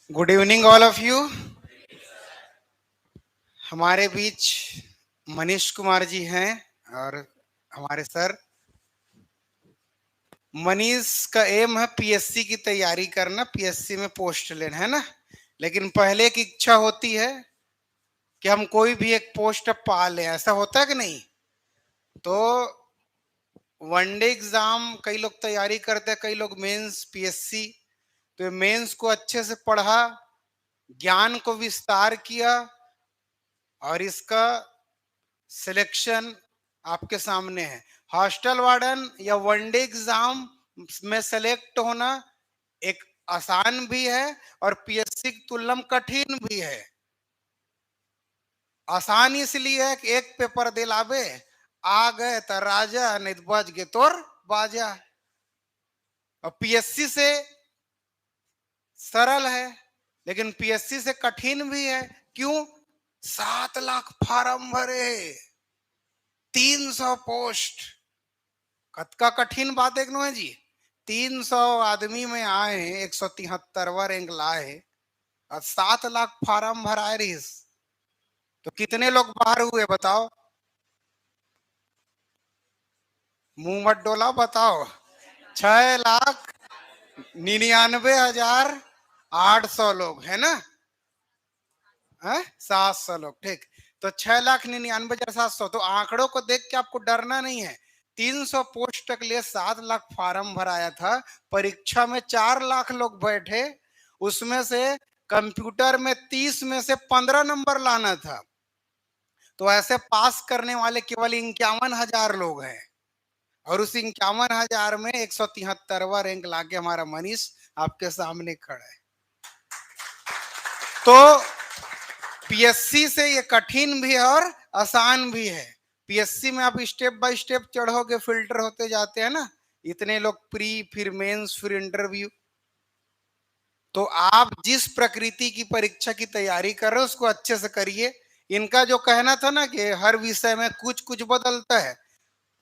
Good evening all of you. हमारे बीच मनीष कुमार जी हैं और हमारे सर। मनीष का एम है पीएससी की तैयारी करना, पीएससी में पोस्ट लेना, है ना। लेकिन पहले एक इच्छा होती है कि हम कोई भी एक पोस्ट पा लें, ऐसा होता है कि नहीं। तो वनडे एग्जाम कई लोग तैयारी करते हैं, कई लोग मेंस पीएससी। तो मेंस को अच्छे से पढ़ा, ज्ञान को विस्तार किया और इसका सिलेक्शन आपके सामने है। हॉस्टल वार्डन या वनडे एग्जाम में सेलेक्ट होना एक आसान भी है और पीएससी की तुलना में कठिन भी है। आसान इसलिए है कि एक पेपर दिलावे, आ गए तो राजा, नहीं तो बज गए तोर बाजा। और पीएससी से सरल है लेकिन पीएससी से कठिन भी है। क्यों? 7 लाख फार्म भरे, 300 पोस्ट। कद का कठिन बात एक नो है जी। 300 आदमी में आए, 173वां रैंक लाए और 7 लाख फार्म भराए रहीस। तो कितने लोग बाहर हुए बताओ? मुंह मत डोला, बताओ। 6,99,800 लोग है ना। है 700 लोग, ठीक। तो 6,99,700। तो आंकड़ों को देख के आपको डरना नहीं है। 300 पोस्ट के लिए 7 लाख फार्म भराया था। परीक्षा में 4 लाख लोग बैठे, उसमें से कंप्यूटर में 30 में से 15 नंबर लाना था। तो ऐसे पास करने वाले केवल 51,000 लोग हैं और उस 51,000 में 173वां रैंक लाके हमारा मनीष आपके सामने खड़ा है। तो पीएससी से ये कठिन भी है और आसान भी है। पीएससी में आप स्टेप बाय स्टेप चढ़ोगे, फिल्टर होते जाते हैं ना। इतने लोग प्री, फिर मेंस, फिर इंटरव्यू। तो आप जिस प्रकृति की परीक्षा की तैयारी कर रहे हो उसको अच्छे से करिए। इनका जो कहना था ना कि हर विषय में कुछ कुछ बदलता है।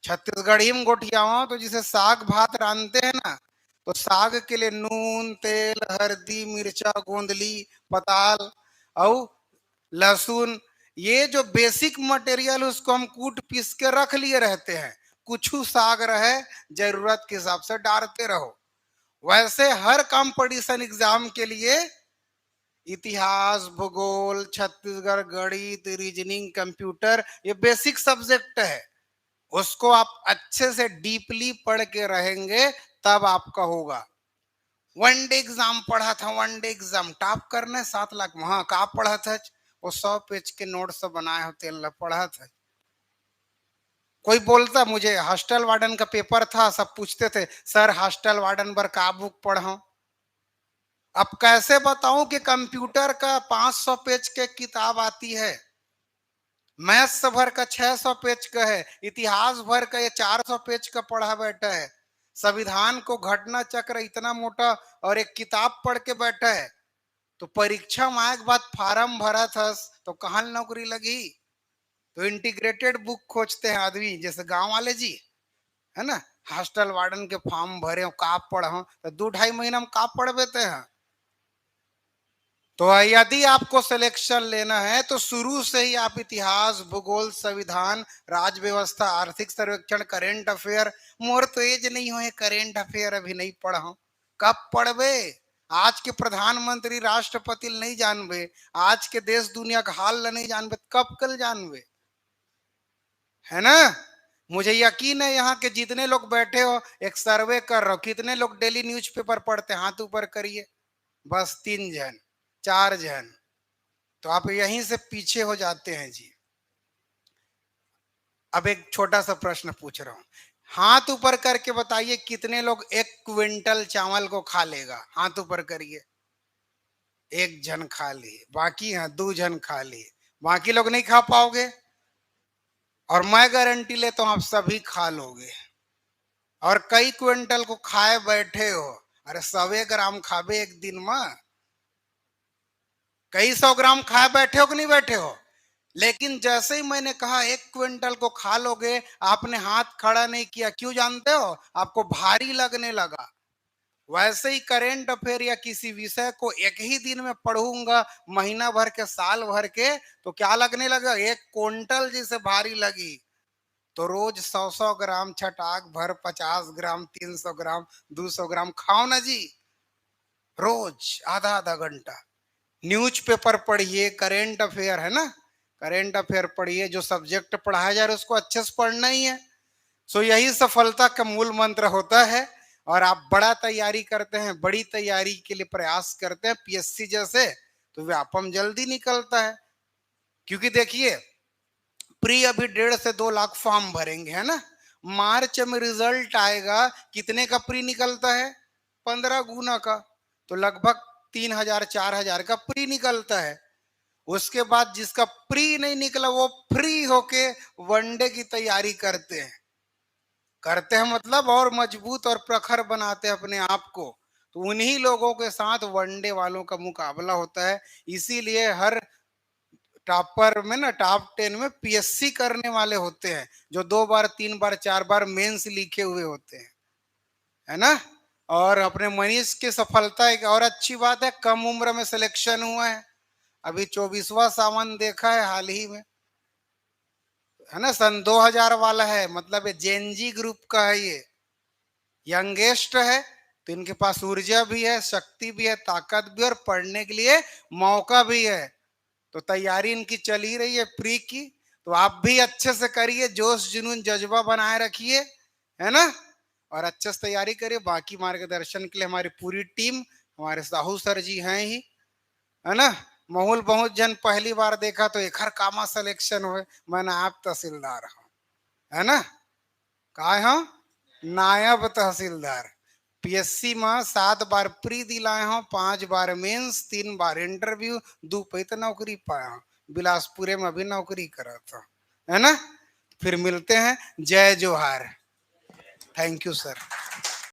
छत्तीसगढ़ी में गोठियाओ तो जिसे साग भात रांधते हैं ना, तो साग के लिए नून, तेल, हल्दी, मिर्चा, गोंदली, पताल और लहसुन, ये जो बेसिक मटेरियल उसको हम कूट पीस के रख लिए रहते हैं। कुछ साग रहे, जरूरत के हिसाब से डालते रहो। वैसे हर कंपटीशन एग्जाम के लिए इतिहास, भूगोल, छत्तीसगढ़, गणित, रीजनिंग, कंप्यूटर, ये बेसिक सब्जेक्ट है। उसको आप अच्छे से डीपली पढ़ के रहेंगे तब आपका होगा। वनडे एग्जाम पढ़ा था, वनडे एग्जाम टॉप करने 7 लाख। वहां का पढ़ा था? वो 100 पेज के नोट सब बनाए होते पढ़ा था। कोई बोलता, मुझे हॉस्टल वार्डन का पेपर था, सब पूछते थे सर हॉस्टल वार्डन पर का बुक पढ़ा। अब कैसे बताऊं कि कंप्यूटर का 500 पेज के किताब आती है, मैथ्स भर का 600 पेज का है, इतिहास भर का ये 400 पेज का पढ़ा बैठा है, संविधान को घटना चक्र इतना मोटा और एक किताब पढ़ के बैठा है। तो परीक्षा में आए के बाद फार्म भरा था तो कहाँ नौकरी लगी? तो इंटीग्रेटेड बुक खोजते हैं आदमी, जैसे गांव वाले जी, है ना। हॉस्टल वार्डन के फॉर्म भरे हो, का पढ़ो तो 2-2.5 महीना में का पढ़ बेते हैं। तो यदि आपको सिलेक्शन लेना है तो शुरू से ही आप इतिहास, भूगोल, संविधान, राज व्यवस्था, आर्थिक सर्वेक्षण, करेंट अफेयर। मोर तो एज नहीं हो करेंट अफेयर अभी नहीं पढ़ा। कब पढ़बे? आज के प्रधानमंत्री, राष्ट्रपति नहीं जानबे, आज के देश दुनिया का हाल नहीं जानबे, कब कल जानबे, है ना। मुझे यकीन है यहाँ के जितने लोग बैठे हो, एक सर्वे कर रहा हो, कितने लोग डेली न्यूज़पेपर पढ़ते हैं? हाथ ऊपर करिए। बस 3 जन, 4 जन। तो आप यहीं से पीछे हो जाते हैं जी। अब एक छोटा सा प्रश्न पूछ रहा हूं, हाथ ऊपर करके बताइए कितने लोग 1 क्विंटल चावल को खा लेगा? हाथ ऊपर करिए। 1 जन खा लिए, बाकी हैं 2 जन खा लिए, बाकी लोग नहीं खा पाओगे। और मैं गारंटी लेता हूं आप सभी खा लोगे। और कई क्विंटल को खाए बैठे हो। अरे 100 ग्राम खाबे एक दिन में, कई 100 ग्राम खाए बैठे हो कि नहीं बैठे हो। लेकिन जैसे ही मैंने कहा 1 क्विंटल को खा लोगे, आपने हाथ खड़ा नहीं किया। क्यों जानते हो? आपको भारी लगने लगा। वैसे ही करेंट अफेयर या किसी विषय को एक ही दिन में पढ़ूंगा, महीना भर के, साल भर के, तो क्या लगने लगा, 1 क्विंटल जैसे भारी लगी। तो रोज 100-100 ग्राम छटाक भर, 50 ग्राम, 300 ग्राम, 200 ग्राम खाओ ना जी, रोज आधा आधा घंटा। न्यूज़पेपर पढ़िए, करेंट अफेयर है ना, करेंट अफेयर पढ़िए, जो सब्जेक्ट पढ़ाया जा रहा है उसको अच्छे से पढ़ना ही है। सो यही सफलता का मूल मंत्र होता है। और आप बड़ा तैयारी करते हैं, बड़ी तैयारी के लिए प्रयास करते हैं पीएससी जैसे, तो व्यापम जल्दी निकलता है। क्योंकि देखिए, प्री अभी 1.5 से 2 लाख फॉर्म भरेंगे, है ना, मार्च में रिजल्ट आएगा, कितने का प्री निकलता है, 15 गुना का, तो लगभग 3,000-4,000 का प्री निकलता है। उसके बाद जिसका प्री नहीं निकला वो फ्री होके वनडे की तैयारी करते हैं मतलब, और मजबूत और प्रखर बनाते हैं अपने आप को। तो उन्हीं लोगों के साथ वनडे वालों का मुकाबला होता है। इसीलिए हर टॉपर में ना, टॉप 10 में पीएससी करने वाले होते हैं, जो 2 बार 3 बार 4 बार मेंस लिखे हुए होते हैं, है ना। और अपने मनीष की सफलता एक और अच्छी बात है, कम उम्र में सिलेक्शन हुआ है। अभी 24वां सावन देखा है हाल ही में, है ना, सन 2000 वाला है, मतलब ये जेनजी ग्रुप का है, ये यंगेस्ट है। तो इनके पास ऊर्जा भी है, शक्ति भी है, ताकत भी, और पढ़ने के लिए मौका भी है। तो तैयारी इनकी चल ही रही है प्री की। तो आप भी अच्छे से करिए, जोश जुनून जज्बा बनाए रखिए, है ना, और अच्छे से तैयारी करिए। बाकी मार्गदर्शन के लिए हमारी पूरी टीम, हमारे साहू सर जी हैं ही, है ना। माहौल बहुत जन पहली बार देखा तो एक हर कामा सिलेक्शन हुए, मैं आप तहसीलदार हूँ, है ना, का है नायब तहसीलदार। पीएससी में 7 बार प्री दिलाए हो, 5 बार मेंस, 3 बार इंटरव्यू, 2 पे तो नौकरी पाया हूँ, बिलासपुरे में भी नौकरी करा था, है ना। फिर मिलते हैं, जय जोहार, थैंक यू सर।